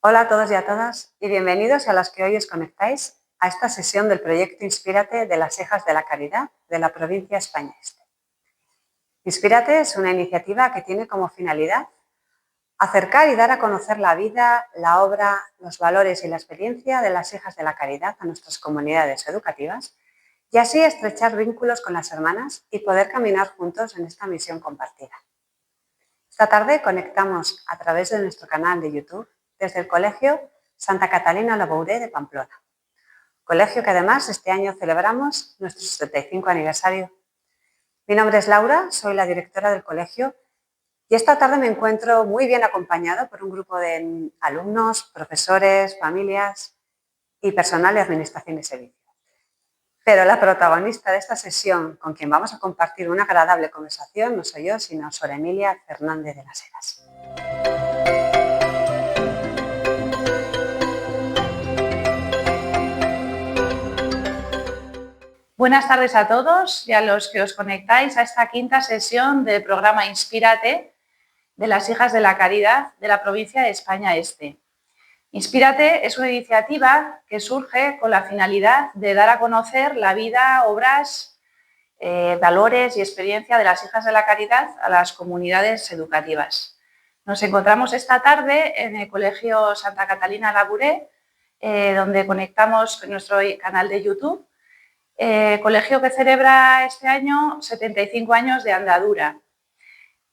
Hola a todos y a todas y bienvenidos a las que hoy os conectáis a esta sesión del proyecto Inspírate de las Hijas de la Caridad de la provincia España Este. Inspírate es una iniciativa que tiene como finalidad acercar y dar a conocer la vida, la obra, los valores y la experiencia de las Hijas de la Caridad a nuestras comunidades educativas y así estrechar vínculos con las hermanas y poder caminar juntos en esta misión compartida. Esta tarde conectamos a través de nuestro canal de YouTube desde el Colegio Santa Catalina La Bouré de Pamplona, colegio que además este año celebramos nuestro 75 aniversario. Mi nombre es Laura, soy la directora del colegio y esta tarde me encuentro muy bien acompañado por un grupo de alumnos, profesores, familias y personal de administración y servicios. Pero la protagonista de esta sesión, con quien vamos a compartir una agradable conversación, no soy yo, sino Sor Emilia Fernández de las Heras. Buenas tardes a todos y a los que os conectáis a esta quinta sesión del programa Inspírate de las Hijas de la Caridad de la provincia de España Este. Inspírate es una iniciativa que surge con la finalidad de dar a conocer la vida, obras, valores y experiencia de las Hijas de la Caridad a las comunidades educativas. Nos encontramos esta tarde en el Colegio Santa Catalina La Bouré, donde conectamos con nuestro canal de YouTube. Colegio que celebra este año 75 años de andadura.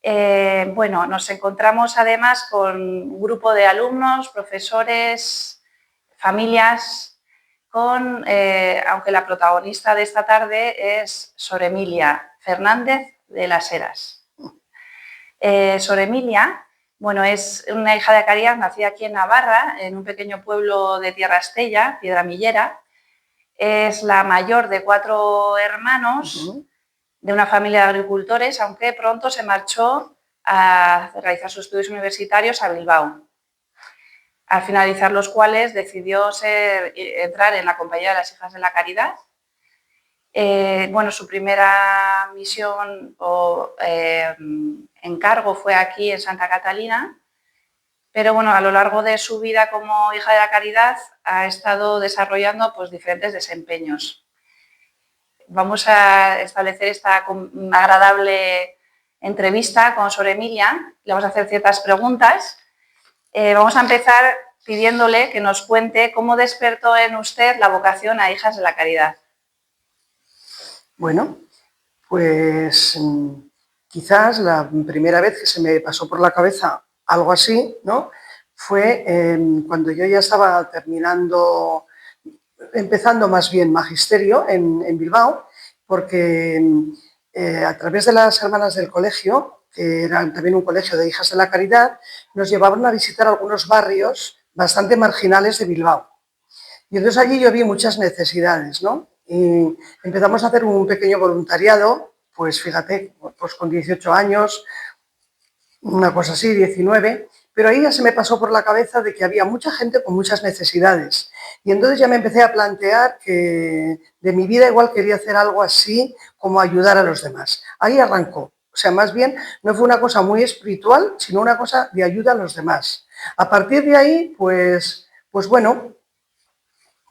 Nos encontramos además con un grupo de alumnos, profesores, familias, aunque la protagonista de esta tarde es Sor Emilia Fernández de las Heras. Sor Emilia, es una hija de caridad nacida aquí en Navarra, en un pequeño pueblo de Tierra Estella, Piedramillera. Es la mayor de 4 hermanos de una familia de agricultores, aunque pronto se marchó a realizar sus estudios universitarios a Bilbao, al finalizar los cuales decidió entrar en la Compañía de las Hijas de la Caridad. Su primera misión o encargo fue aquí en Santa Catalina, pero a lo largo de su vida como hija de la caridad ha estado desarrollando diferentes desempeños. Vamos a establecer esta agradable entrevista con Sor Emilia. Le vamos a hacer ciertas preguntas. Vamos a empezar pidiéndole que nos cuente cómo despertó en usted la vocación a Hijas de la Caridad. Bueno, pues quizás la primera vez que se me pasó por la cabeza algo así, ¿no?, fue cuando yo ya estaba empezando más bien magisterio en Bilbao, porque a través de las hermanas del colegio, que eran también un colegio de Hijas de la Caridad, nos llevaban a visitar algunos barrios bastante marginales de Bilbao. Y entonces allí yo vi muchas necesidades, ¿no? Y empezamos a hacer un pequeño voluntariado, pues fíjate, pues con 18 años, una cosa así, 19, pero ahí ya se me pasó por la cabeza de que había mucha gente con muchas necesidades. Y entonces ya me empecé a plantear que de mi vida igual quería hacer algo así como ayudar a los demás. Ahí arrancó. O sea, más bien no fue una cosa muy espiritual, sino una cosa de ayuda a los demás. A partir de ahí, pues bueno,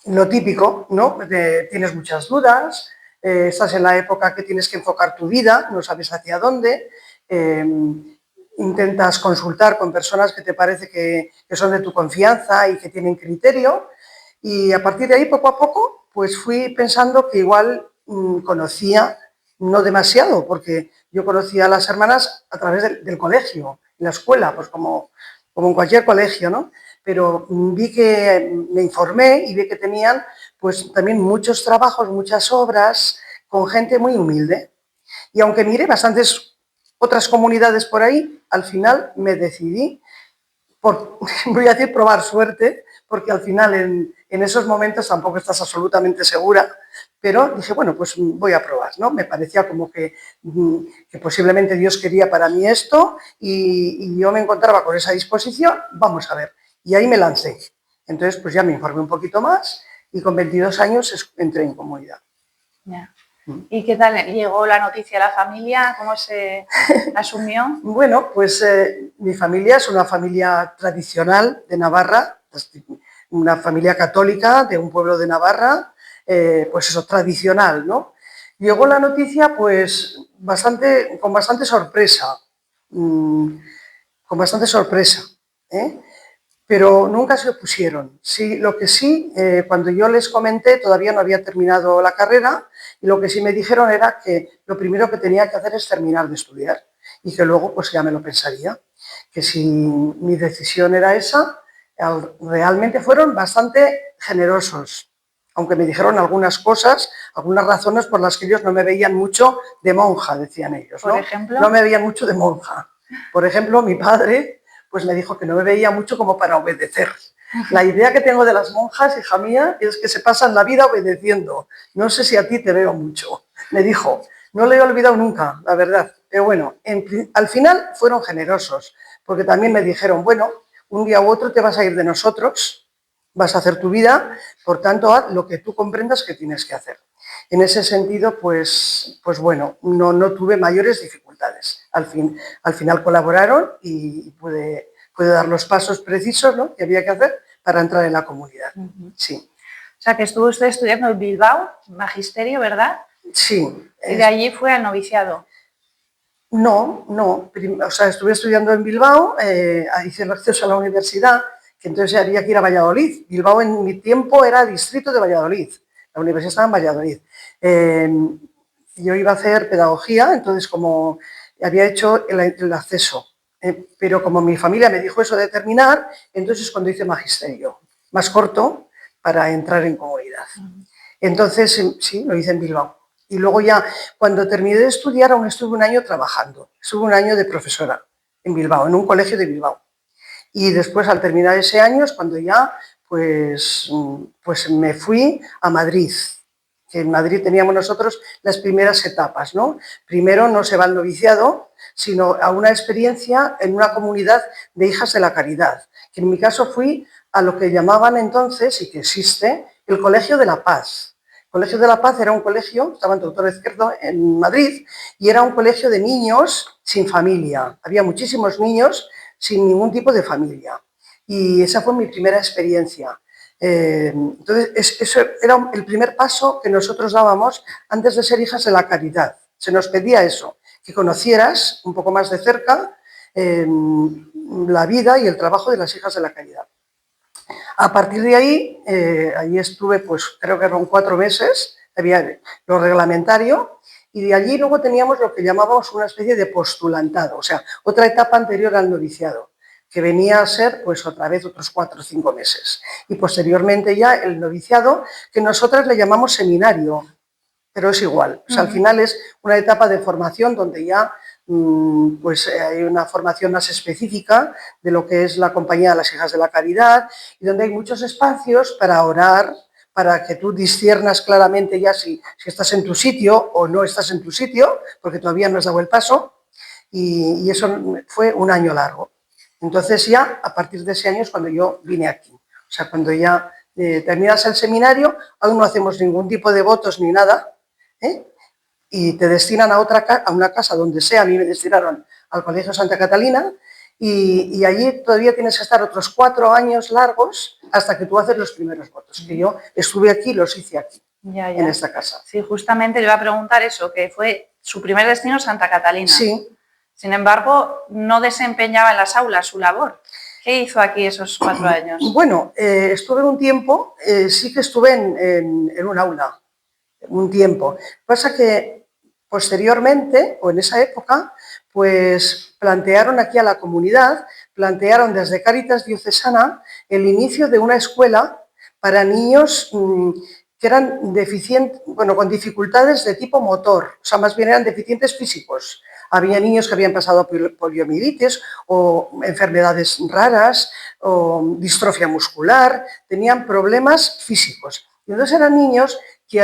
lo típico, ¿no? Tienes muchas dudas, estás en la época que tienes que enfocar tu vida, no sabes hacia dónde, intentas consultar con personas que te parece que son de tu confianza y que tienen criterio, y a partir de ahí, poco a poco, pues fui pensando que igual conocía, no demasiado, porque yo conocía a las hermanas a través del colegio, en la escuela, pues como en cualquier colegio, ¿no? Pero vi que me informé y vi que tenían pues también muchos trabajos, muchas obras con gente muy humilde. Y aunque miré bastantes otras comunidades por ahí, al final me decidí voy a decir probar suerte, porque al final en esos momentos tampoco estás absolutamente segura, pero dije, bueno, pues voy a probar, ¿no? Me parecía como que posiblemente Dios quería para mí esto y yo me encontraba con esa disposición, vamos a ver. Y ahí me lancé. Entonces, pues ya me informé un poquito más y con 22 años entré en comunidad. Yeah. ¿Y qué tal llegó la noticia a la familia? ¿Cómo se asumió? Bueno, pues mi familia es una familia tradicional de Navarra, una familia católica de un pueblo de Navarra, pues eso, tradicional, ¿no? Llegó la noticia pues con bastante sorpresa, ¿eh? Pero nunca se opusieron. Sí, lo que sí, cuando yo les comenté, todavía no había terminado la carrera, y lo que sí me dijeron era que lo primero que tenía que hacer es terminar de estudiar y que luego pues ya me lo pensaría, que si mi decisión era esa, realmente fueron bastante generosos, aunque me dijeron algunas cosas, algunas razones por las que ellos no me veían mucho de monja, decían ellos, ¿no? Por ejemplo. No me veían mucho de monja. Por ejemplo, mi padre pues me dijo que no me veía mucho como para obedecer. La idea que tengo de las monjas, hija mía, es que se pasan la vida obedeciendo. No sé si a ti te veo mucho. Me dijo, no lo he olvidado nunca, la verdad. Pero bueno, al final fueron generosos, porque también me dijeron, bueno, un día u otro te vas a ir de nosotros, vas a hacer tu vida, por tanto, haz lo que tú comprendas que tienes que hacer. En ese sentido, pues bueno, no tuve mayores dificultades. Al final colaboraron y pude dar los pasos precisos, ¿no?, que había que hacer para entrar en la comunidad. Sí. O sea, que estuvo usted estudiando en Bilbao, magisterio, ¿verdad? Sí. ¿Y de allí fue al noviciado? No. O sea, estuve estudiando en Bilbao, hice el acceso a la universidad, que entonces había que ir a Valladolid. Bilbao en mi tiempo era distrito de Valladolid. La universidad estaba en Valladolid. Yo iba a hacer pedagogía, entonces como había hecho el acceso, pero como mi familia me dijo eso de terminar, entonces cuando hice magisterio, más corto, para entrar en comunidad. Entonces, sí, lo hice en Bilbao. Y luego ya, cuando terminé de estudiar, aún estuve un año trabajando. Estuve un año de profesora en Bilbao, en un colegio de Bilbao. Y después, al terminar ese año, es cuando ya pues me fui a Madrid, que en Madrid teníamos nosotros las primeras etapas, ¿no? Primero no se va al noviciado, sino a una experiencia en una comunidad de hijas de la caridad, que en mi caso fui a lo que llamaban entonces, y que existe, el Colegio de la Paz. El Colegio de la Paz era un colegio, estaba en Doctor Izquierdo en Madrid, y era un colegio de niños sin familia. Había muchísimos niños sin ningún tipo de familia. Y esa fue mi primera experiencia. Entonces, eso era el primer paso que nosotros dábamos antes de ser hijas de la caridad. Se nos pedía eso, que conocieras un poco más de cerca la vida y el trabajo de las hijas de la caridad. A partir de ahí, allí estuve, pues creo que eran 4 meses, había lo reglamentario, y de allí luego teníamos lo que llamábamos una especie de postulantado, o sea, otra etapa anterior al noviciado, que venía a ser pues otra vez otros 4 o 5 meses. Y posteriormente ya el noviciado, que nosotras le llamamos seminario, pero es igual. O sea, al final es una etapa de formación donde ya pues hay una formación más específica de lo que es la Compañía de las Hijas de la Caridad y donde hay muchos espacios para orar, para que tú disciernas claramente ya si estás en tu sitio o no estás en tu sitio, porque todavía no has dado el paso, y eso fue un año largo. Entonces ya a partir de ese año es cuando yo vine aquí. O sea, cuando ya terminas el seminario, aún no hacemos ningún tipo de votos ni nada, y te destinan a una casa donde sea. A mí me destinaron al Colegio Santa Catalina y allí todavía tienes que estar otros 4 años largos hasta que tú haces los primeros votos, que yo estuve aquí, los hice aquí, en esta casa. Sí, justamente le iba a preguntar eso, que fue su primer destino Santa Catalina. Sí. Sin embargo, no desempeñaba en las aulas su labor. ¿Qué hizo aquí esos 4 años? Bueno, estuve un tiempo, sí que estuve en un aula, un tiempo. Pasa que posteriormente, o en esa época, pues plantearon aquí a la comunidad, plantearon desde Cáritas Diocesana el inicio de una escuela para niños que eran deficientes, bueno, con dificultades de tipo motor, o sea, más bien eran deficientes físicos. Había niños que habían pasado poliomielitis o enfermedades raras o distrofia muscular, tenían problemas físicos. Y entonces eran niños que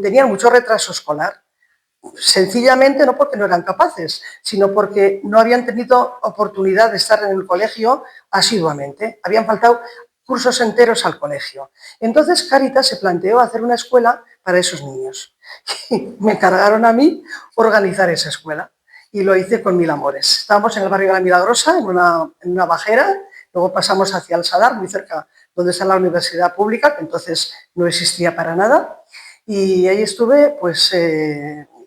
tenían mucho retraso escolar, sencillamente no porque no eran capaces, sino porque no habían tenido oportunidad de estar en el colegio asiduamente, habían faltado cursos enteros al colegio. Entonces Cáritas se planteó hacer una escuela para esos niños. Y me encargaron a mí organizar esa escuela y lo hice con 1000 amores. Estábamos en el barrio de La Milagrosa, en una bajera, luego pasamos hacia el Sadar, muy cerca donde está la universidad pública, que entonces no existía para nada, y ahí estuve pues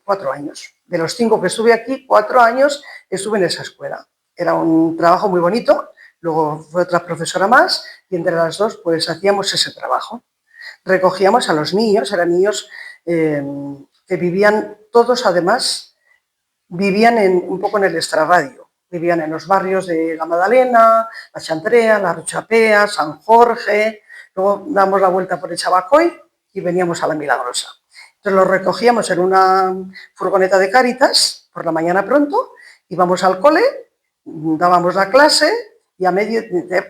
4 años. De los 5 que estuve aquí, 4 años estuve en esa escuela. Era un trabajo muy bonito, luego fue otra profesora más y entre las dos pues hacíamos ese trabajo. Recogíamos a los niños, eran niños que vivían todos además, vivían un poco en el extrarradio. Vivían en los barrios de La Madalena, La Chantrea, La Rochapea, San Jorge, luego damos la vuelta por Echabacoy y veníamos a La Milagrosa. Entonces los recogíamos en una furgoneta de Cáritas por la mañana pronto, íbamos al cole, dábamos la clase y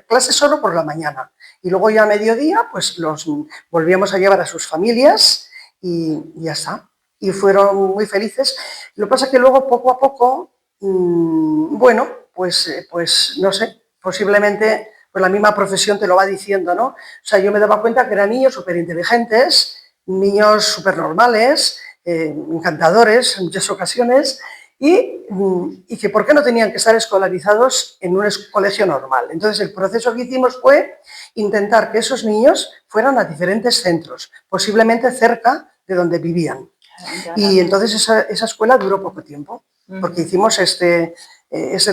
clase solo por la mañana. Y luego ya a mediodía pues los volvíamos a llevar a sus familias y ya está. Y fueron muy felices. Lo que pasa es que luego poco a poco, bueno, pues no sé, posiblemente pues la misma profesión te lo va diciendo, ¿no? O sea, yo me daba cuenta que eran niños súper inteligentes, niños súper normales, encantadores en muchas ocasiones, y que por qué no tenían que estar escolarizados en un colegio normal. Entonces el proceso que hicimos fue intentar que esos niños fueran a diferentes centros, posiblemente cerca de donde vivían. Y entonces esa escuela duró poco tiempo, porque hicimos este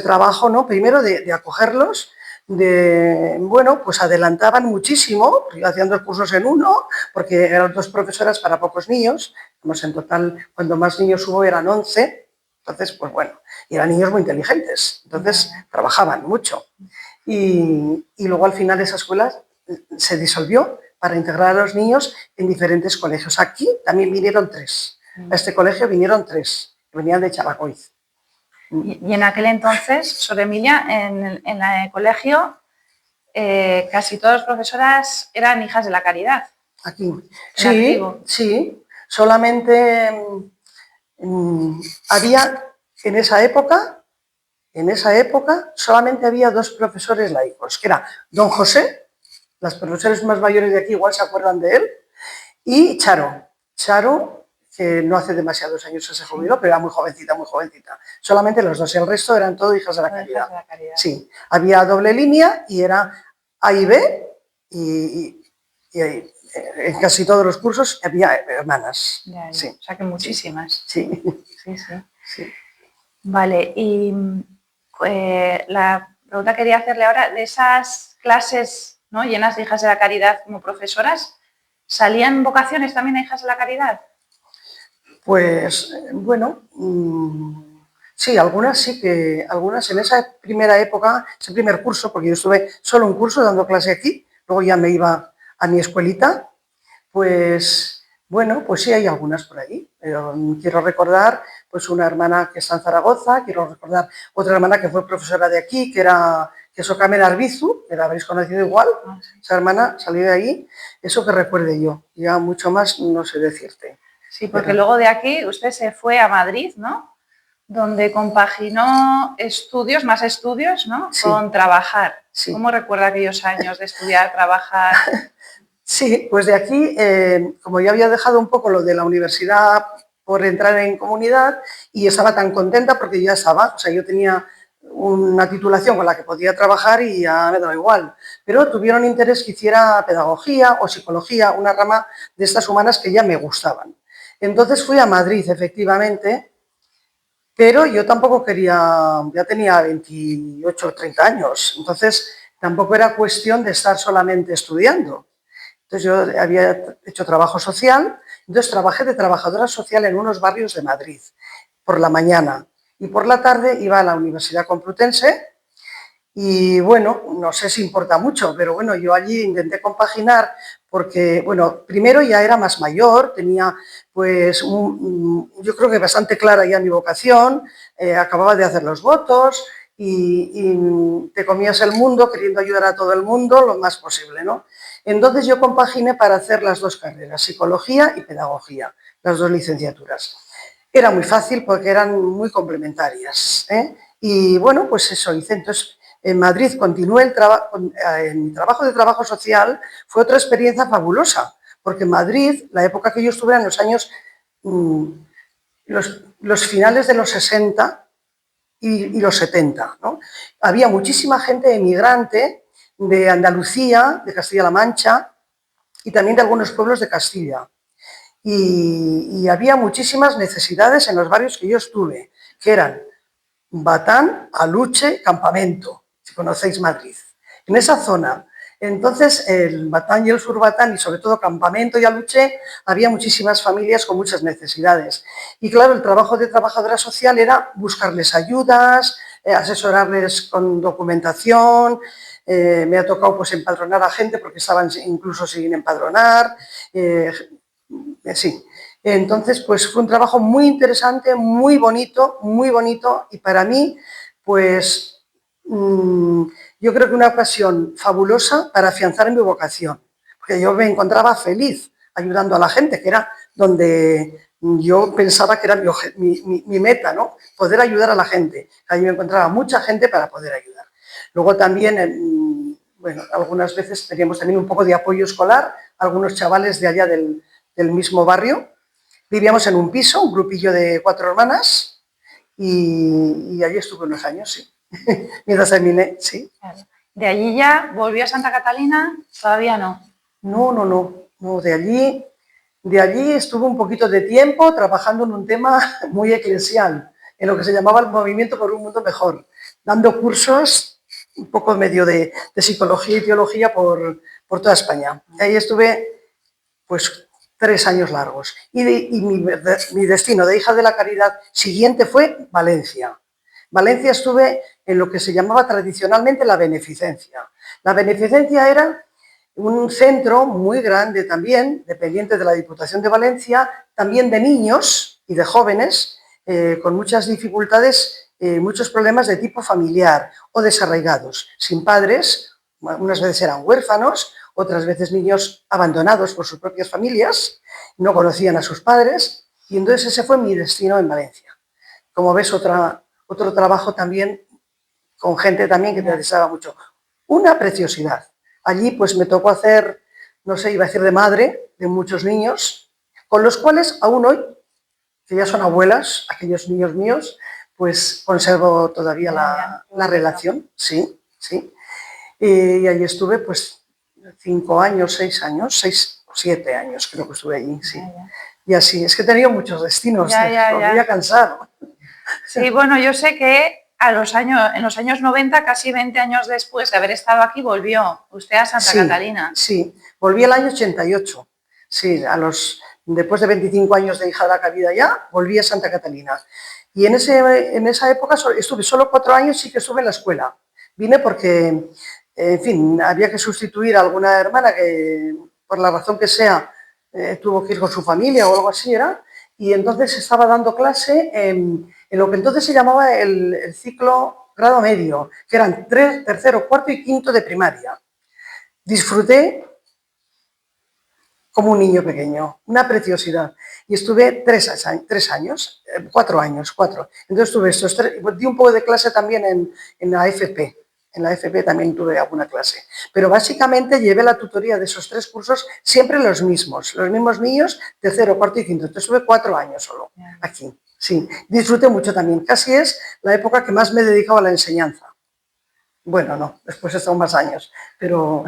trabajo, ¿no? Primero de acogerlos, bueno, pues adelantaban muchísimo, hacían 2 cursos en uno, porque eran 2 profesoras para pocos niños, en total, cuando más niños hubo eran 11, entonces, pues bueno, y eran niños muy inteligentes, entonces trabajaban mucho. Y luego al final esa escuela se disolvió para integrar a los niños en diferentes colegios. Aquí también vinieron 3. A este colegio vinieron 3, que venían de Chalacoiz. Y en aquel entonces, Sor Emilia, en el colegio, casi todas las profesoras eran hijas de la caridad. Aquí. Sí, sí. Solamente había en esa época, solamente había 2 profesores laicos, que era don José, las profesores más mayores de aquí igual se acuerdan de él, y Charo. Charo, que no hace demasiados años que se jubiló, pero era muy jovencita, muy jovencita. Solamente los 2, el resto eran todo hijas de la caridad. Sí, había doble línea y era A y B, y en casi todos los cursos había hermanas. Ya. Sí. O sea que muchísimas. Sí. Sí. Vale, y la pregunta que quería hacerle ahora, de esas clases, ¿no?, llenas de hijas de la caridad como profesoras, ¿salían vocaciones también a hijas de la caridad? Pues bueno, sí, algunas en esa primera época, ese primer curso, porque yo estuve solo un curso dando clase aquí, luego ya me iba a mi escuelita, pues bueno, pues sí hay algunas por ahí. Pero quiero recordar pues una hermana que está en Zaragoza, quiero recordar otra hermana que fue profesora de aquí, que es Ocamen Arbizu, que la habréis conocido igual, esa hermana salió de ahí, eso que recuerde yo, ya mucho más no sé decirte. Sí, porque luego de aquí usted se fue a Madrid, ¿no?, donde compaginó estudios, más estudios, ¿no?, sí, con trabajar. Sí. ¿Cómo recuerda aquellos años de estudiar, trabajar? Sí, pues de aquí, como yo había dejado un poco lo de la universidad por entrar en comunidad y estaba tan contenta porque ya estaba, o sea, yo tenía una titulación con la que podía trabajar y ya me daba igual, pero tuvieron interés que hiciera pedagogía o psicología, una rama de estas humanas que ya me gustaban. Entonces fui a Madrid, efectivamente, pero yo tampoco quería, ya tenía 28 o 30 años, entonces tampoco era cuestión de estar solamente estudiando. Entonces yo había hecho trabajo social, entonces trabajé de trabajadora social en unos barrios de Madrid por la mañana y por la tarde iba a la Universidad Complutense y bueno, no sé si importa mucho, pero bueno, yo allí intenté compaginar porque, bueno, primero ya era más mayor, tenía pues yo creo que bastante clara ya mi vocación, acababa de hacer los votos y te comías el mundo queriendo ayudar a todo el mundo lo más posible, ¿no? Entonces yo compaginé para hacer las 2 carreras, psicología y pedagogía, las 2 licenciaturas. Era muy fácil porque eran muy complementarias, ¿eh? Y bueno, pues eso hice. Entonces, en Madrid continué mi trabajo de trabajo social, fue otra experiencia fabulosa, porque en Madrid, la época que yo estuve en los años, los finales de los 60 y los 70, ¿no? Había muchísima gente emigrante de Andalucía, de Castilla-La Mancha y también de algunos pueblos de Castilla. Y había muchísimas necesidades en los barrios que yo estuve, que eran Batán, Aluche, Campamento, si conocéis Madrid. En esa zona, entonces, el Batán y el Surbatán, y sobre todo Campamento y Aluche, había muchísimas familias con muchas necesidades. Y claro, el trabajo de trabajadora social era buscarles ayudas, asesorarles con documentación. Me ha tocado pues empadronar a gente porque estaban incluso sin empadronar. Sí. Entonces, pues fue un trabajo muy interesante, muy bonito, y para mí, pues yo creo que una ocasión fabulosa para afianzar mi vocación, porque yo me encontraba feliz ayudando a la gente, que era donde yo pensaba que era mi meta, ¿no? Poder ayudar a la gente. Allí me encontraba mucha gente para poder ayudar. Luego también, bueno, algunas veces teníamos también un poco de apoyo escolar, algunos chavales de allá del mismo barrio. Vivíamos en un piso, un grupillo de 4 hermanas, y allí estuve unos años, sí. Mientras terminé, sí. Claro. ¿De allí ya volvió a Santa Catalina? Todavía no. No, de allí estuve un poquito de tiempo trabajando en un tema muy eclesial, en lo que se llamaba el Movimiento por un Mundo Mejor, dando cursos un poco medio de psicología y teología por toda España. Ahí estuve, pues, 3 años largos. Y mi destino de hija de la caridad siguiente fue Valencia. Valencia estuve en lo que se llamaba tradicionalmente la beneficencia. La beneficencia era un centro muy grande también, dependiente de la Diputación de Valencia, también de niños y de jóvenes con muchas dificultades, muchos problemas de tipo familiar o desarraigados, sin padres, unas veces eran huérfanos, otras veces niños abandonados por sus propias familias, no conocían a sus padres, y entonces ese fue mi destino en Valencia. Como ves, otro trabajo también con gente también que me interesaba mucho. Una preciosidad. Allí pues me tocó hacer, no sé, iba a decir de madre, de muchos niños, con los cuales aún hoy, que ya son abuelas, aquellos niños míos, pues conservo todavía la relación, sí, sí. Y allí estuve pues 5 años, 6 años, 6 o 7 años creo que estuve allí, sí. Y así, es que he tenido muchos destinos, volví a cansar. Sí, bueno, yo sé que en los años 90, casi 20 años después de haber estado aquí, volvió usted a Santa Catalina. Sí, volví el año 88. Sí, después de 25 años de hija de la caridad ya, volví a Santa Catalina. Y en esa época estuve solo 4 años, sí que estuve en la escuela. Vine porque, en fin, había que sustituir a alguna hermana que, por la razón que sea, tuvo que ir con su familia o algo así era, y entonces estaba dando clase en lo que entonces se llamaba el ciclo grado medio, que eran tercero, cuarto y quinto de primaria. Disfruté como un niño pequeño, una preciosidad. Y estuve 4 años. Entonces di un poco de clase también en la FP. En la FP también tuve alguna clase. Pero básicamente llevé la tutoría de esos 3 cursos siempre los mismos niños, tercero, cuarto y quinto. Entonces estuve 4 años solo aquí. Sí, disfruté mucho también. Casi es la época que más me he dedicado a la enseñanza. Bueno, no, después he estado más años, pero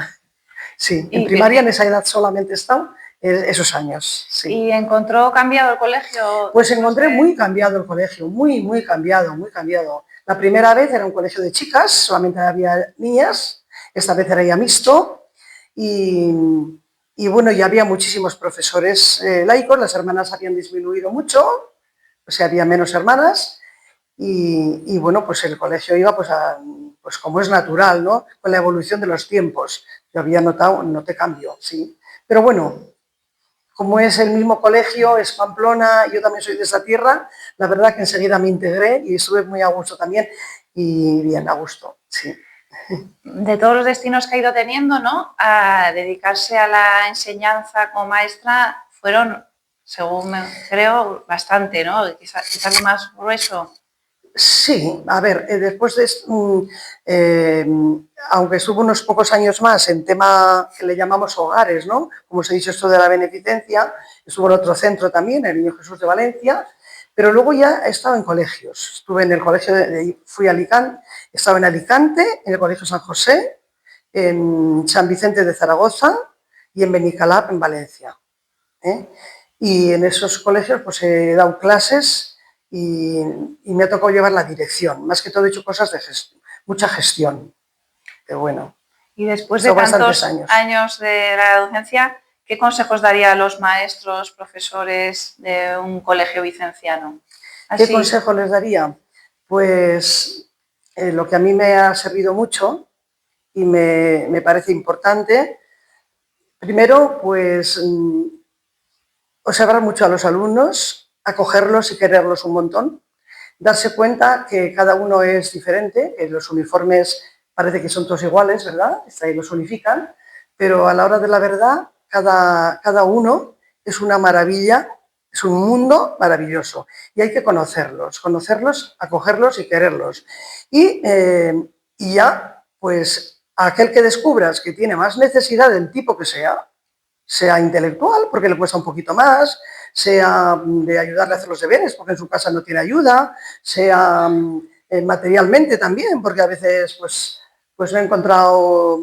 sí, en primaria en esa edad solamente he estado esos años. Sí. ¿Y encontró cambiado el colegio? Pues encontré muy cambiado el colegio, muy cambiado, muy cambiado. La primera vez era un colegio de chicas, solamente había niñas, esta vez era ya mixto y bueno, ya había muchísimos profesores laicos, las hermanas habían disminuido mucho, o sea, había menos hermanas y bueno, pues el colegio iba pues como es natural, ¿no? Con la evolución de los tiempos. Yo noté cambio, sí. Pero bueno, como es el mismo colegio, es Pamplona, yo también soy de esa tierra, la verdad que enseguida me integré y estuve muy a gusto también y bien, a gusto, sí. De todos los destinos que ha ido teniendo, ¿no? A dedicarse a la enseñanza como maestra fueron, según creo, bastante, ¿no? Quizás lo más grueso. Sí, a ver, después aunque estuvo unos pocos años más en tema que le llamamos hogares, ¿no? Como os he dicho, esto de la beneficencia, estuvo en otro centro también, el Niño Jesús de Valencia, pero luego ya he estado en colegios. Estuve en el colegio, fui a Alicante, estaba en Alicante, en el Colegio San José, en San Vicente de Zaragoza y en Benicalap, en Valencia. Y en esos colegios pues he dado clases y me ha tocado llevar la dirección. Más que todo he hecho cosas de mucha gestión. Pero bueno. Y después de tantos años de la docencia, ¿qué consejos daría a los maestros, profesores de un colegio vicenciano? ¿Qué consejo les daría? Pues lo que a mí me ha servido mucho y me parece importante. Primero, pues observar mucho a los alumnos, acogerlos y quererlos un montón, darse cuenta que cada uno es diferente, que los uniformes parece que son todos iguales, ¿verdad? Ahí los unifican, pero a la hora de la verdad, cada uno es una maravilla, es un mundo maravilloso y hay que conocerlos, acogerlos y quererlos. Y ya, pues, a aquel que descubras que tiene más necesidad del tipo que sea intelectual, porque le cuesta un poquito más, sea de ayudarle a hacer los deberes, porque en su casa no tiene ayuda, sea materialmente también, porque a veces pues he encontrado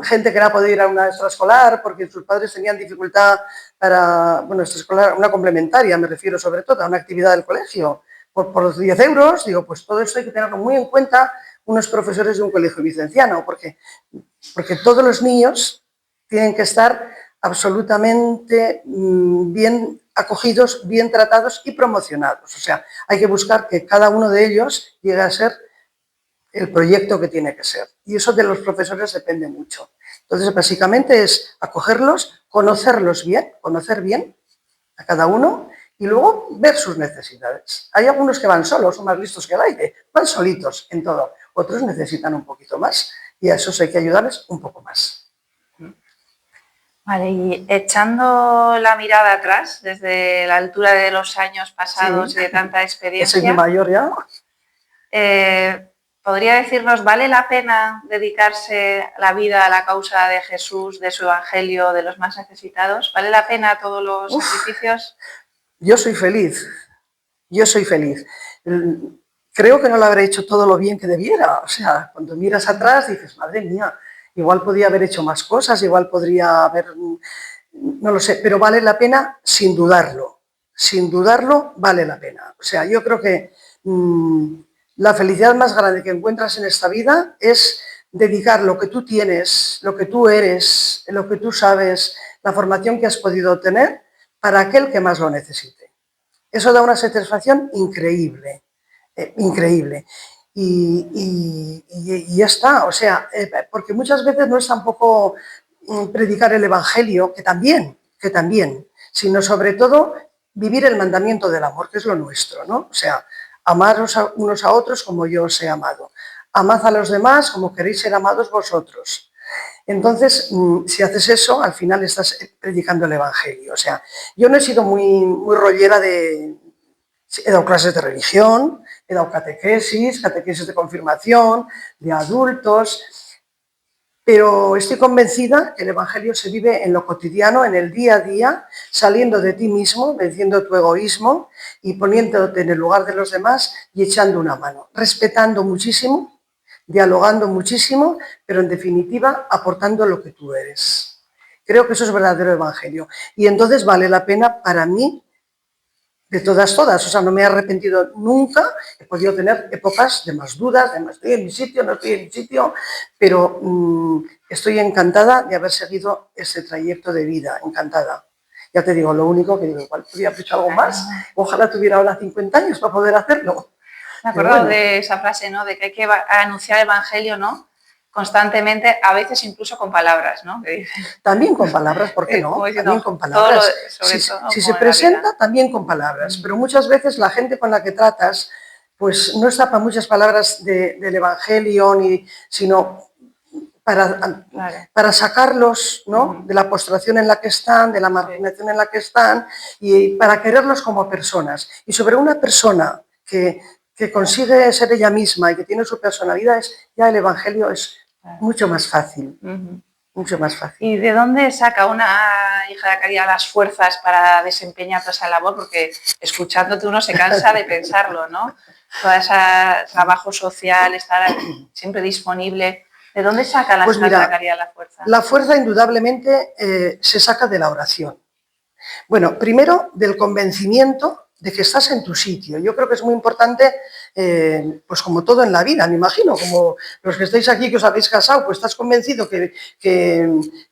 gente que no ha podido ir a una extraescolar porque sus padres tenían dificultad para, bueno, extraescolar, una complementaria, me refiero sobre todo a una actividad del colegio, por los 10 euros, digo, pues todo eso hay que tenerlo muy en cuenta unos profesores de un colegio vicenciano, porque todos los niños tienen que estar absolutamente bien acogidos, bien tratados y promocionados. O sea, hay que buscar que cada uno de ellos llegue a ser el proyecto que tiene que ser. Y eso de los profesores depende mucho. Entonces, básicamente es acogerlos, conocer bien a cada uno y luego ver sus necesidades. Hay algunos que van solos, son más listos que el aire, van solitos en todo. Otros necesitan un poquito más y a esos hay que ayudarles un poco más. Vale, y echando la mirada atrás, desde la altura de los años pasados y de tanta experiencia... Soy mayor ya. ¿Podría decirnos, vale la pena dedicarse la vida a la causa de Jesús, de su evangelio, de los más necesitados? ¿Vale la pena todos los sacrificios? Yo soy feliz. Creo que no lo habré hecho todo lo bien que debiera. O sea, cuando miras atrás dices, madre mía, igual podría haber hecho más cosas, igual podría haber... No lo sé, pero vale la pena sin dudarlo. Sin dudarlo, vale la pena. O sea, yo creo que la felicidad más grande que encuentras en esta vida es dedicar lo que tú tienes, lo que tú eres, lo que tú sabes, la formación que has podido obtener para aquel que más lo necesite. Eso da una satisfacción increíble, increíble. Y ya está, o sea, porque muchas veces no es tampoco predicar el Evangelio, que también, sino sobre todo vivir el mandamiento del amor, que es lo nuestro, ¿no? O sea, amaros unos a otros como yo os he amado. Amad a los demás como queréis ser amados vosotros. Entonces, si haces eso, al final estás predicando el Evangelio. O sea, yo no he sido muy rollera de... He dado clases de religión, he dado catequesis de confirmación, de adultos, pero estoy convencida que el Evangelio se vive en lo cotidiano, en el día a día, saliendo de ti mismo, venciendo tu egoísmo y poniéndote en el lugar de los demás y echando una mano, respetando muchísimo, dialogando muchísimo, pero en definitiva aportando lo que tú eres. Creo que eso es verdadero Evangelio. Y entonces vale la pena para mí, de todas, o sea, no me he arrepentido nunca, he podido tener épocas de más dudas, de más estoy en mi sitio, no estoy en mi sitio, pero estoy encantada de haber seguido ese trayecto de vida, encantada. Ya te digo, lo único que digo, igual podría haber hecho algo más, ojalá tuviera ahora 50 años para poder hacerlo. Me acuerdo de esa frase, ¿no? De que hay que anunciar el Evangelio, ¿no? Constantemente, a veces incluso con palabras, ¿no? También con palabras, ¿por qué no? También con palabras. Si se presenta, también con palabras, pero muchas veces la gente con la que tratas, pues no está para muchas palabras del Evangelio, sino para sacarlos, ¿no? De la postración en la que están, de la marginación en la que están, y para quererlos como personas. Y sobre una persona que consigue ser ella misma y que tiene su personalidad, ya el Evangelio es mucho más fácil, mucho más fácil. ¿Y de dónde saca una hija de caridad las fuerzas para desempeñar toda esa labor? Porque escuchándote uno se cansa de pensarlo, ¿no? Todo ese trabajo social, estar siempre disponible. ¿De dónde saca Pues la mira, caridad la fuerza? la fuerza indudablemente se saca de la oración. Bueno, primero del convencimiento de que estás en tu sitio. Yo creo que es muy importante, pues como todo en la vida, me imagino, como los que estáis aquí, que os habéis casado, pues estás convencido que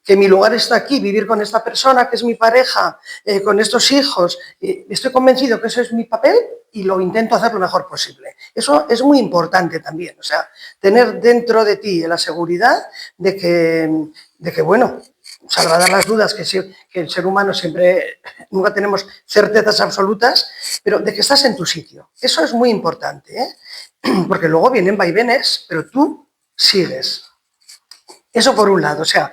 mi lugar está aquí, vivir con esta persona, que es mi pareja, con estos hijos. Estoy convencido que eso es mi papel y lo intento hacer lo mejor posible. Eso es muy importante también, o sea, tener dentro de ti la seguridad de que bueno, salvar las dudas, que el ser humano siempre, nunca tenemos certezas absolutas, pero de que estás en tu sitio. Eso es muy importante, ¿eh? Porque luego vienen vaivenes, pero tú sigues. Eso por un lado, o sea,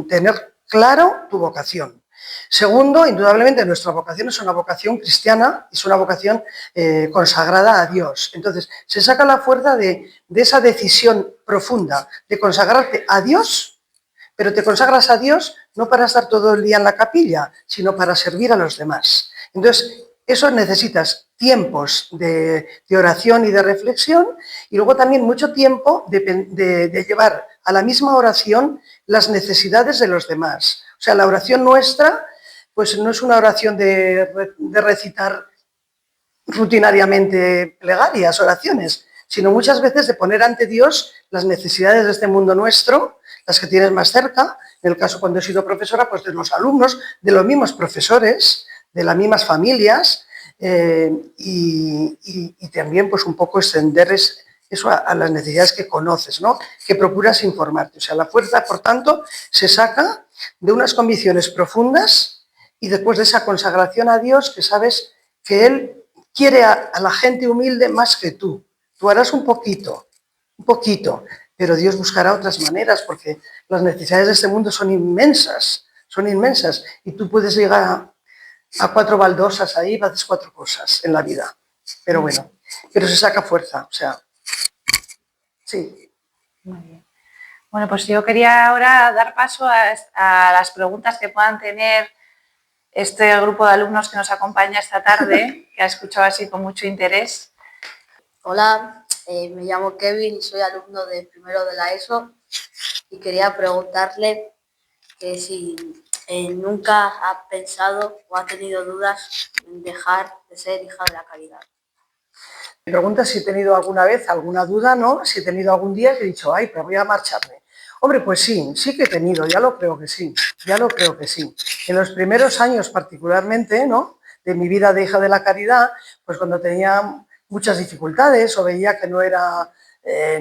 tener claro tu vocación. Segundo, indudablemente nuestra vocación es una vocación cristiana, es una vocación consagrada a Dios. Entonces, se saca la fuerza de esa decisión profunda de consagrarte a Dios, pero te consagras a Dios no para estar todo el día en la capilla, sino para servir a los demás. Entonces, eso necesitas tiempos de oración y de reflexión y luego también mucho tiempo de llevar a la misma oración las necesidades de los demás. O sea, la oración nuestra pues no es una oración de recitar rutinariamente plegarias, oraciones, sino muchas veces de poner ante Dios las necesidades de este mundo nuestro, las que tienes más cerca, en el caso cuando he sido profesora, pues de los alumnos, de los mismos profesores, de las mismas familias, y también pues un poco extender eso a las necesidades que conoces, ¿no? Que procuras informarte. O sea, la fuerza, por tanto, se saca de unas convicciones profundas y después de esa consagración a Dios que sabes que Él quiere a la gente humilde más que tú. Tú harás un poquito, pero Dios buscará otras maneras porque las necesidades de este mundo son inmensas, y tú puedes llegar a 4 baldosas ahí, haces 4 cosas en la vida, pero bueno, pero se saca fuerza, o sea, sí. Muy bien. Bueno, pues yo quería ahora dar paso a las preguntas que puedan tener este grupo de alumnos que nos acompaña esta tarde, que ha escuchado así con mucho interés. Hola, me llamo Kevin y soy alumno de primero de la ESO y quería preguntarle que si nunca ha pensado o ha tenido dudas en dejar de ser hija de la caridad. Me preguntas si he tenido alguna vez alguna duda, ¿no? Si he tenido algún día que he dicho, ay, pero voy a marcharme. Hombre, pues sí, sí que he tenido, ya lo creo que sí. En los primeros años particularmente, ¿no?, de mi vida de hija de la caridad, pues cuando tenía muchas dificultades o veía que no era,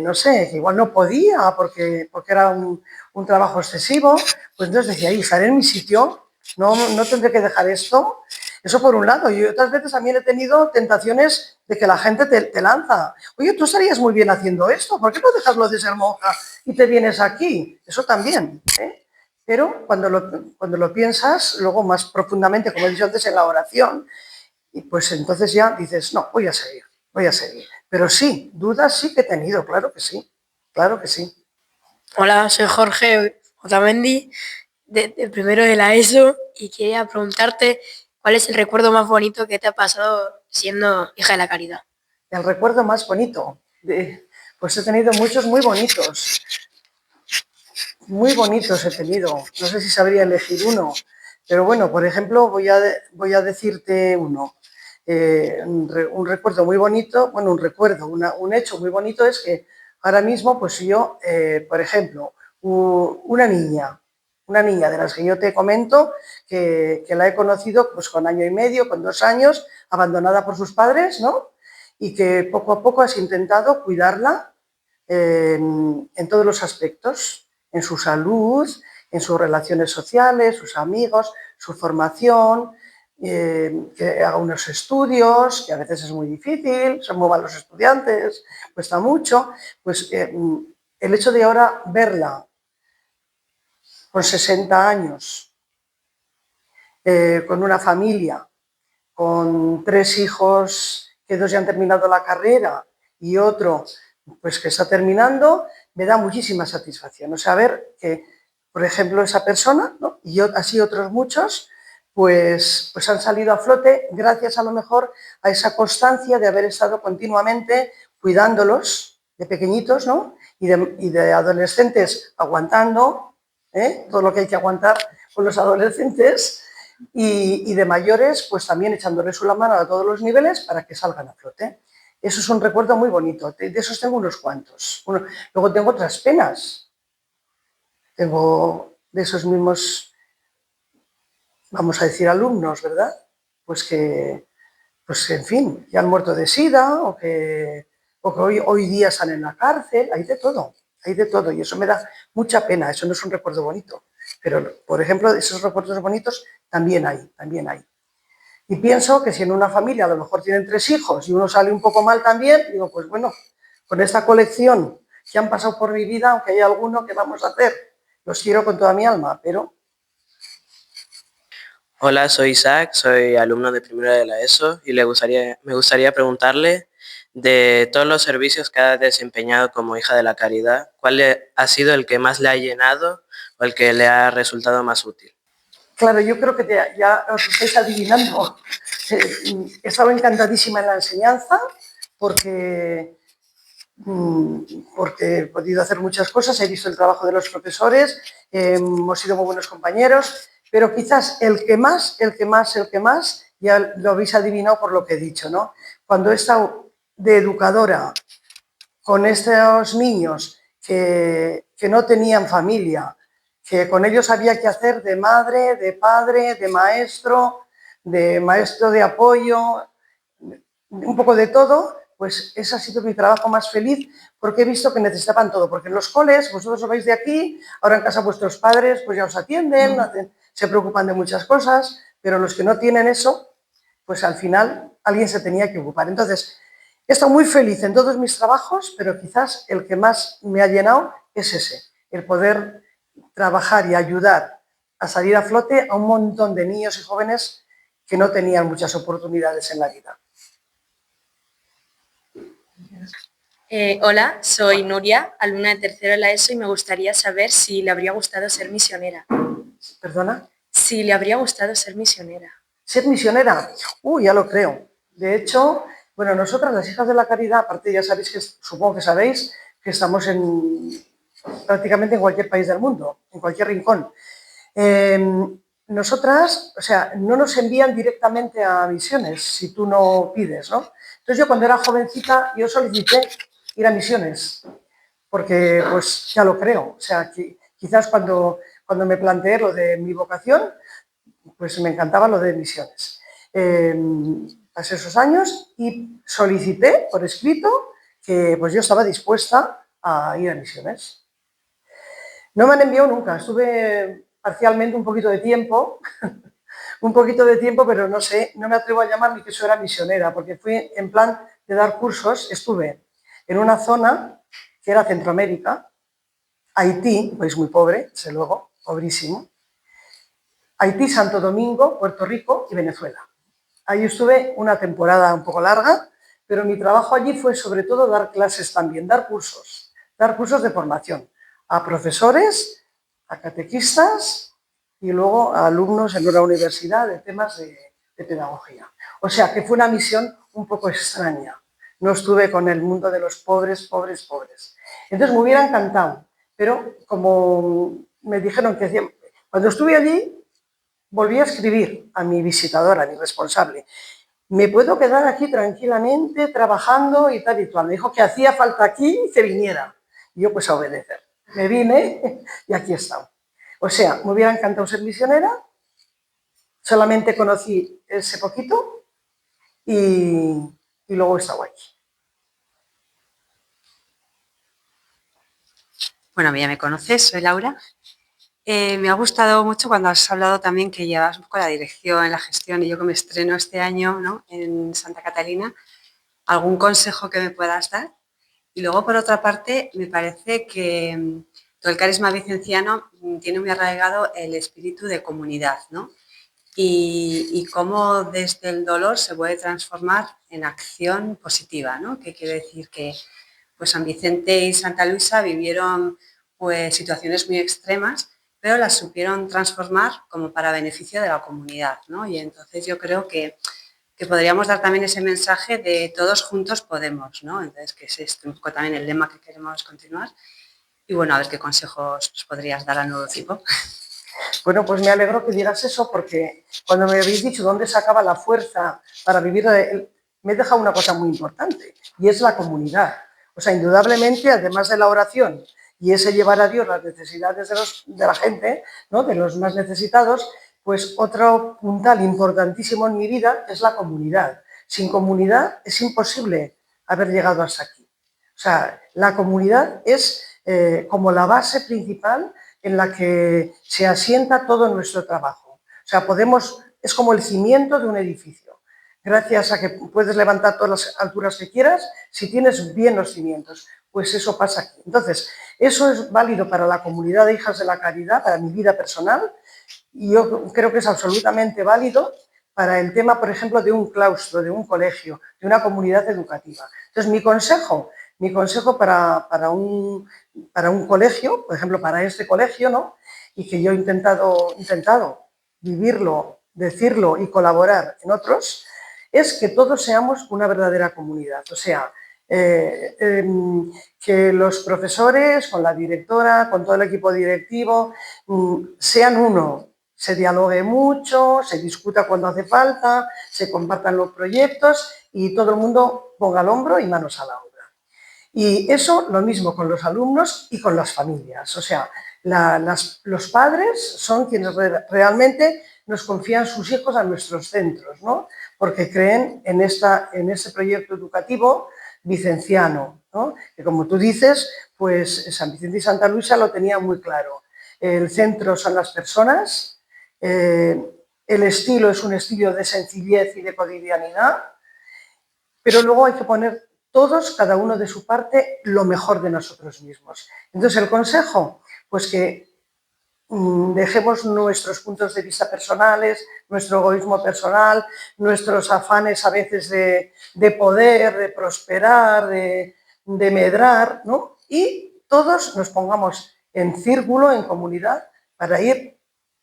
no sé, que igual no podía porque era un trabajo excesivo, pues entonces decía, estaré en mi sitio, no tendré que dejar esto. Eso por un lado. Y otras veces también he tenido tentaciones de que la gente te lanza. Oye, tú estarías muy bien haciendo esto, ¿por qué no dejas lo de ser monja y te vienes aquí? Eso también, ¿eh? Pero cuando lo piensas, luego más profundamente, como he dicho antes, en la oración, y pues entonces ya dices, no, voy a seguir. Pero sí, dudas sí que he tenido, claro que sí. Hola, soy Jorge Otamendi, de primero de la ESO, y quería preguntarte cuál es el recuerdo más bonito que te ha pasado siendo hija de la caridad. El recuerdo más bonito, pues he tenido muchos muy bonitos. Muy bonitos he tenido, no sé si sabría elegir uno, pero bueno, por ejemplo, voy a decirte uno. Un recuerdo muy bonito, bueno, un hecho muy bonito es que ahora mismo, pues yo, por ejemplo, una niña de las que yo te comento, que la he conocido pues con 1 año y medio, con 2 años, abandonada por sus padres, ¿no? Y que poco a poco has intentado cuidarla en todos los aspectos, en su salud, en sus relaciones sociales, sus amigos, su formación, que haga unos estudios, que a veces es muy difícil, son muy malos estudiantes, cuesta mucho, pues el hecho de ahora verla con 60 años, con una familia, con 3 hijos, que 2 ya han terminado la carrera y otro pues que está terminando, me da muchísima satisfacción. O sea, ver que, por ejemplo, esa persona, ¿no?, y así otros muchos, pues han salido a flote gracias a lo mejor a esa constancia de haber estado continuamente cuidándolos de pequeñitos, ¿no?, y de adolescentes aguantando, todo lo que hay que aguantar con los adolescentes, y de mayores pues también echándole la mano a todos los niveles para que salgan a flote. Eso es un recuerdo muy bonito, de esos tengo unos cuantos. Luego tengo otras penas, tengo de esos mismos, vamos a decir, alumnos, ¿verdad? Pues en fin, que han muerto de sida o que hoy día están en la cárcel, hay de todo, y eso me da mucha pena, eso no es un recuerdo bonito, pero por ejemplo, esos recuerdos bonitos también hay. Y pienso que si en una familia a lo mejor tienen 3 hijos y uno sale un poco mal también, digo, pues bueno, con esta colección que han pasado por mi vida, aunque hay alguno, ¿qué vamos a hacer? Los quiero con toda mi alma, pero... Hola, soy Isaac, soy alumno de primero de la ESO y me gustaría preguntarle de todos los servicios que ha desempeñado como hija de la caridad, ¿cuál ha sido el que más le ha llenado o el que le ha resultado más útil? Claro, yo creo que ya os estáis adivinando. He estado encantadísima en la enseñanza porque he podido hacer muchas cosas, he visto el trabajo de los profesores, hemos sido muy buenos compañeros, pero quizás el que más, ya lo habéis adivinado por lo que he dicho, ¿no? Cuando he estado de educadora con estos niños que no tenían familia, que con ellos había que hacer de madre, de padre, de maestro de apoyo, un poco de todo, pues ese ha sido mi trabajo más feliz porque he visto que necesitaban todo, porque en los coles, vosotros os vais de aquí, ahora en casa vuestros padres pues ya os atienden, se preocupan de muchas cosas, pero los que no tienen eso, pues al final alguien se tenía que ocupar. Entonces, he estado muy feliz en todos mis trabajos, pero quizás el que más me ha llenado es ese, el poder trabajar y ayudar a salir a flote a un montón de niños y jóvenes que no tenían muchas oportunidades en la vida. Hola, soy Nuria, alumna de tercero de la ESO y me gustaría saber si le habría gustado ser misionera. ¿Perdona? Si le habría gustado ser misionera. ¿Ser misionera? Ya lo creo. De hecho, bueno, nosotras, las hijas de la caridad, aparte ya sabéis que, supongo que sabéis, que estamos prácticamente en cualquier país del mundo, en cualquier rincón. Nosotras, o sea, no nos envían directamente a misiones si tú no pides, ¿no? Entonces yo cuando era jovencita, yo solicité ir a misiones, porque pues ya lo creo. O sea, quizás cuando me planteé lo de mi vocación, pues me encantaba lo de misiones. Pasé esos años y solicité por escrito que pues yo estaba dispuesta a ir a misiones. No me han enviado nunca, estuve parcialmente un poquito de tiempo, pero no sé, no me atrevo a llamar ni que eso era misionera, porque fui en plan de dar cursos, estuve en una zona que era Centroamérica, Haití, un país muy pobre, desde luego, pobrísimo, Haití, Santo Domingo, Puerto Rico y Venezuela. Ahí estuve una temporada un poco larga, pero mi trabajo allí fue sobre todo dar clases también, dar cursos de formación a profesores, a catequistas y luego a alumnos en una universidad de temas de pedagogía. O sea que fue una misión un poco extraña. No estuve con el mundo de los pobres. Entonces me hubiera encantado, pero como me dijeron que cuando estuve allí, volví a escribir a mi visitadora, a mi responsable. Me puedo quedar aquí tranquilamente trabajando y tal y tal. Me dijo que hacía falta aquí y que viniera. Y yo pues a obedecer. Me vine y aquí he estado. O sea, me hubiera encantado ser misionera, solamente conocí ese poquito y luego he estado aquí. Bueno, ya me conoces, soy Laura. Me ha gustado mucho cuando has hablado también que llevas un poco la dirección, la gestión, y yo que me estreno este año, ¿no?, en Santa Catalina, ¿algún consejo que me puedas dar? Y luego, por otra parte, me parece que todo el carisma vicenciano tiene muy arraigado el espíritu de comunidad, ¿no? Y cómo desde el dolor se puede transformar en acción positiva, ¿no? Que quiere decir que pues San Vicente y Santa Luisa vivieron pues situaciones muy extremas, pero las supieron transformar como para beneficio de la comunidad, ¿no? Y entonces yo creo que que podríamos dar también ese mensaje de todos juntos podemos, ¿no? Entonces, que es un poco también el lema que queremos continuar. Y bueno, a ver qué consejos nos podrías dar al nuevo equipo. Bueno, pues me alegro que digas eso, porque cuando me habéis dicho dónde sacaba la fuerza para vivir, me he dejado una cosa muy importante, y es la comunidad. O sea, indudablemente, además de la oración y ese llevar a Dios las necesidades de la gente, ¿no?, de los más necesitados, pues otro puntal importantísimo en mi vida es la comunidad. Sin comunidad es imposible haber llegado hasta aquí. O sea, la comunidad es como la base principal en la que se asienta todo nuestro trabajo. O sea, es como el cimiento de un edificio. Gracias a que puedes levantar todas las alturas que quieras, si tienes bien los cimientos, pues eso pasa aquí. Entonces, eso es válido para la comunidad de Hijas de la Caridad, para mi vida personal, y yo creo que es absolutamente válido para el tema, por ejemplo, de un claustro, de un colegio, de una comunidad educativa. Entonces, mi consejo para un colegio, por ejemplo, para este colegio, ¿no?, y que yo he intentado vivirlo, decirlo y colaborar en otros, es que todos seamos una verdadera comunidad. O sea, que los profesores, con la directora, con todo el equipo directivo, sean uno, se dialogue mucho, se discuta cuando hace falta, se compartan los proyectos y todo el mundo ponga el hombro y manos a la obra. Y eso lo mismo con los alumnos y con las familias. O sea, los padres son quienes realmente nos confían sus hijos a nuestros centros, ¿no?, porque creen en ese proyecto educativo vicenciano, ¿no?, que, como tú dices, pues San Vicente y Santa Luisa lo tenía muy claro. El centro son las personas, el estilo es un estilo de sencillez y de cotidianidad, pero luego hay que poner todos, cada uno de su parte, lo mejor de nosotros mismos. Entonces, el consejo, pues que dejemos nuestros puntos de vista personales, nuestro egoísmo personal, nuestros afanes a veces de poder, de prosperar, de medrar, ¿no?, y todos nos pongamos en círculo, en comunidad, para ir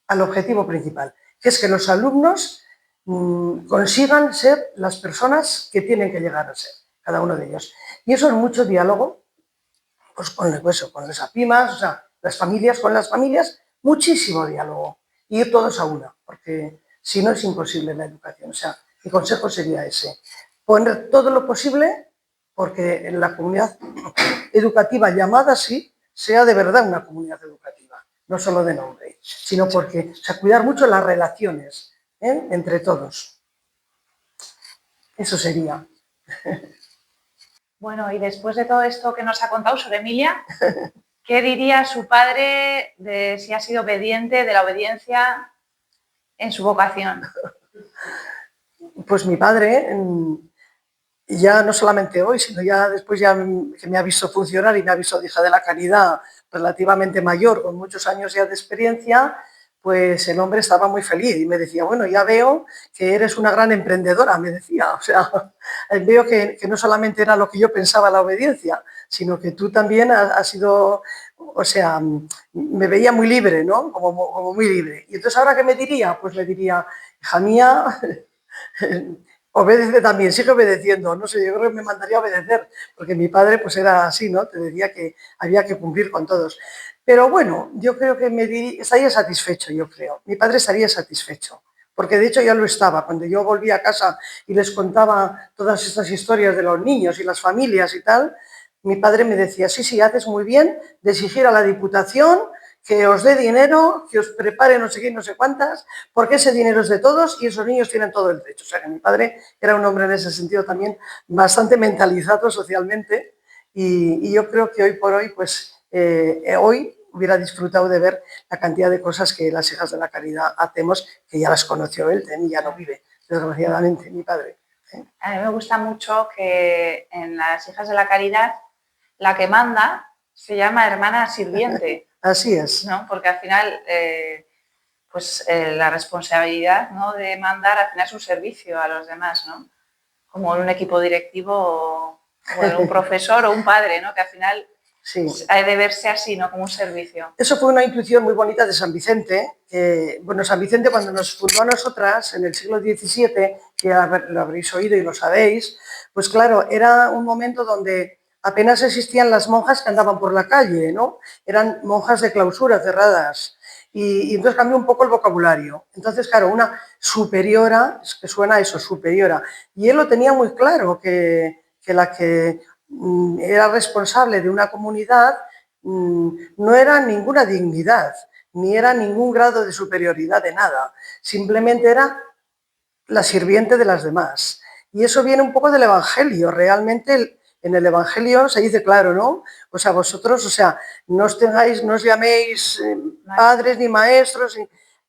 al objetivo principal, que es que los alumnos consigan ser las personas que tienen que llegar a ser, cada uno de ellos. Y eso es mucho diálogo, pues con las APIMAS, o sea, las familias con las familias, muchísimo diálogo, y ir todos a una, porque si no es imposible la educación. O sea, mi consejo sería ese, poner todo lo posible porque en la comunidad educativa llamada así sea de verdad una comunidad educativa, no solo de nombre, sino porque, o sea, cuidar mucho las relaciones entre todos. Eso sería. Bueno, y después de todo esto que nos ha contado sobre Emilia, ¿qué diría su padre de si ha sido obediente, de la obediencia en su vocación? Pues mi padre, ya no solamente hoy, sino ya después que me ha visto funcionar y me ha visto de Hija de la Caridad relativamente mayor, con muchos años ya de experiencia, pues el hombre estaba muy feliz y me decía, bueno, ya veo que eres una gran emprendedora, me decía. O sea, veo que no solamente era lo que yo pensaba la obediencia, sino que tú también has sido, o sea, me veía muy libre, ¿no?, como muy libre. Y entonces, ¿ahora qué me diría? Pues me diría, hija mía, obedece también, sigue obedeciendo. No sé, yo creo que me mandaría a obedecer, porque mi padre pues era así, ¿no?, te decía que había que cumplir con todos. Pero bueno, yo creo que estaría satisfecho, yo creo. Mi padre estaría satisfecho, porque de hecho ya lo estaba. Cuando yo volví a casa y les contaba todas estas historias de los niños y las familias y tal, mi padre me decía, sí, haces muy bien de exigir a la Diputación que os dé dinero, que os prepare no sé qué, no sé cuántas, porque ese dinero es de todos y esos niños tienen todo el derecho. O sea, que mi padre era un hombre en ese sentido también bastante mentalizado socialmente, y yo creo que hoy por hoy, pues hoy hubiera disfrutado de ver la cantidad de cosas que las Hijas de la Caridad hacemos, que ya las conoció él, ya no vive, desgraciadamente, mi padre. A mí me gusta mucho que en las Hijas de la Caridad la que manda se llama hermana sirviente. Así es. ¿No? Porque al final, la responsabilidad, ¿no?, de mandar al final es un servicio a los demás, ¿no? Como en un equipo directivo o en un profesor o un padre, ¿no?, que al final Sí. Ha de verse así, ¿no? Como un servicio. Eso fue una intuición muy bonita de San Vicente. Bueno, San Vicente cuando nos fundó a nosotras en el siglo XVII, que lo habréis oído y lo sabéis, pues claro, era un momento donde apenas existían las monjas que andaban por la calle, ¿no? Eran monjas de clausura, cerradas. Y entonces cambió un poco el vocabulario. Entonces, claro, una superiora, es que suena eso, superiora. Y él lo tenía muy claro, que la que era responsable de una comunidad no era ninguna dignidad, ni era ningún grado de superioridad de nada. Simplemente era la sirviente de las demás. Y eso viene un poco del Evangelio. Realmente en el Evangelio se dice claro, ¿no? O sea, vosotros, o sea, no os llaméis padres ni maestros.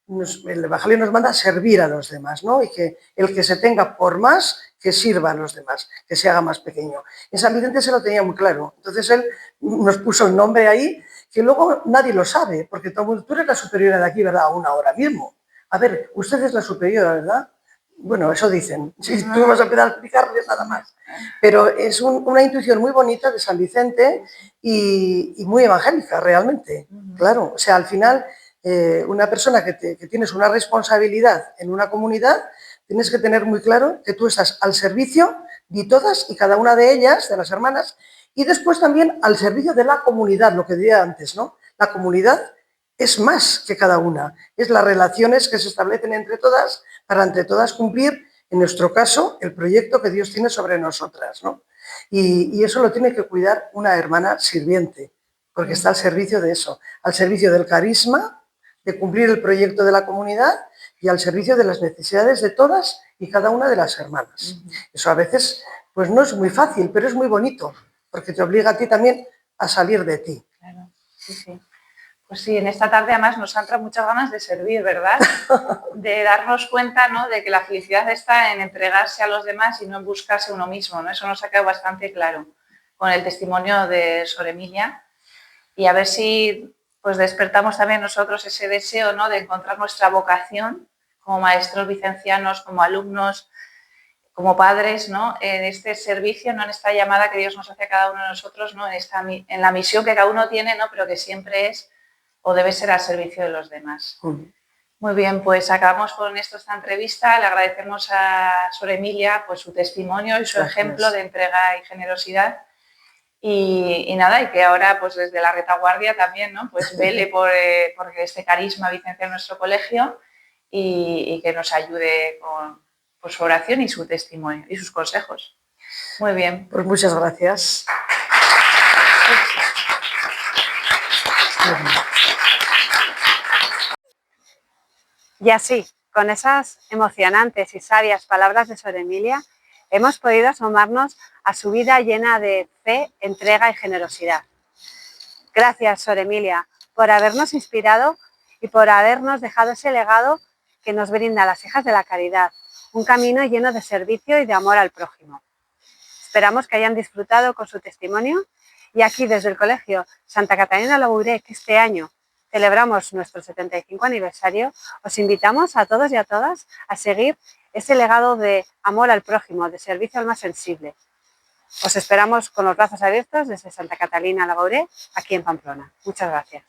El Evangelio nos manda a servir a los demás, ¿no? Y que el que se tenga por más, que sirva a los demás, que se haga más pequeño. En San Vicente se lo tenía muy claro. Entonces él nos puso el nombre ahí, que luego nadie lo sabe, porque tú eres la superiora de aquí, ¿verdad? Aún ahora mismo. A ver, usted es la superiora, ¿verdad? Bueno, eso dicen. Si tú vas a empezar a explicarles nada más. Pero es una intuición muy bonita de San Vicente y muy evangélica, realmente. Claro, o sea, al final, una persona que tienes una responsabilidad en una comunidad, tienes que tener muy claro que tú estás al servicio de todas y cada una de ellas, de las hermanas, y después también al servicio de la comunidad, lo que decía antes, ¿no? La comunidad es más que cada una, es las relaciones que se establecen entre todas para entre todas cumplir, en nuestro caso, el proyecto que Dios tiene sobre nosotras, ¿no? Y eso lo tiene que cuidar una hermana sirviente, porque está al servicio de eso, al servicio del carisma, de cumplir el proyecto de la comunidad y al servicio de las necesidades de todas y cada una de las hermanas. Eso a veces pues no es muy fácil, pero es muy bonito, porque te obliga a ti también a salir de ti. Claro, sí, sí. Pues sí, en esta tarde además nos han entrado muchas ganas de servir, ¿verdad? De darnos cuenta, ¿no?, de que la felicidad está en entregarse a los demás y no en buscarse uno mismo, ¿no? Eso nos ha quedado bastante claro con el testimonio de Sor Emilia. Y a ver si pues despertamos también nosotros ese deseo, ¿no?, de encontrar nuestra vocación como maestros vicencianos, como alumnos, como padres, ¿no?, en este servicio, ¿no?, en esta llamada que Dios nos hace a cada uno de nosotros, ¿no?, en la misión que cada uno tiene, ¿no?, pero que siempre es o debe ser al servicio de los demás. Muy bien, pues acabamos con esto esta entrevista. Le agradecemos a Sor Emilia pues, su testimonio y su ejemplo de entrega y generosidad. Y nada, y que ahora pues desde la retaguardia también, ¿no?, pues vele por este carisma vicenciano en nuestro colegio y que nos ayude con su oración y su testimonio y sus consejos. Muy bien. Pues muchas gracias. Y así, con esas emocionantes y sabias palabras de Sor Emilia, hemos podido asomarnos a su vida llena de fe, entrega y generosidad. Gracias, Sor Emilia, por habernos inspirado y por habernos dejado ese legado que nos brinda las hijas de la caridad, un camino lleno de servicio y de amor al prójimo. Esperamos que hayan disfrutado con su testimonio y aquí desde el Colegio Santa Catalina Labouré, que este año celebramos nuestro 75 aniversario, os invitamos a todos y a todas a seguir ese legado de amor al prójimo, de servicio al más sensible. Os esperamos con los brazos abiertos desde Santa Catalina Labouré, aquí en Pamplona. Muchas gracias.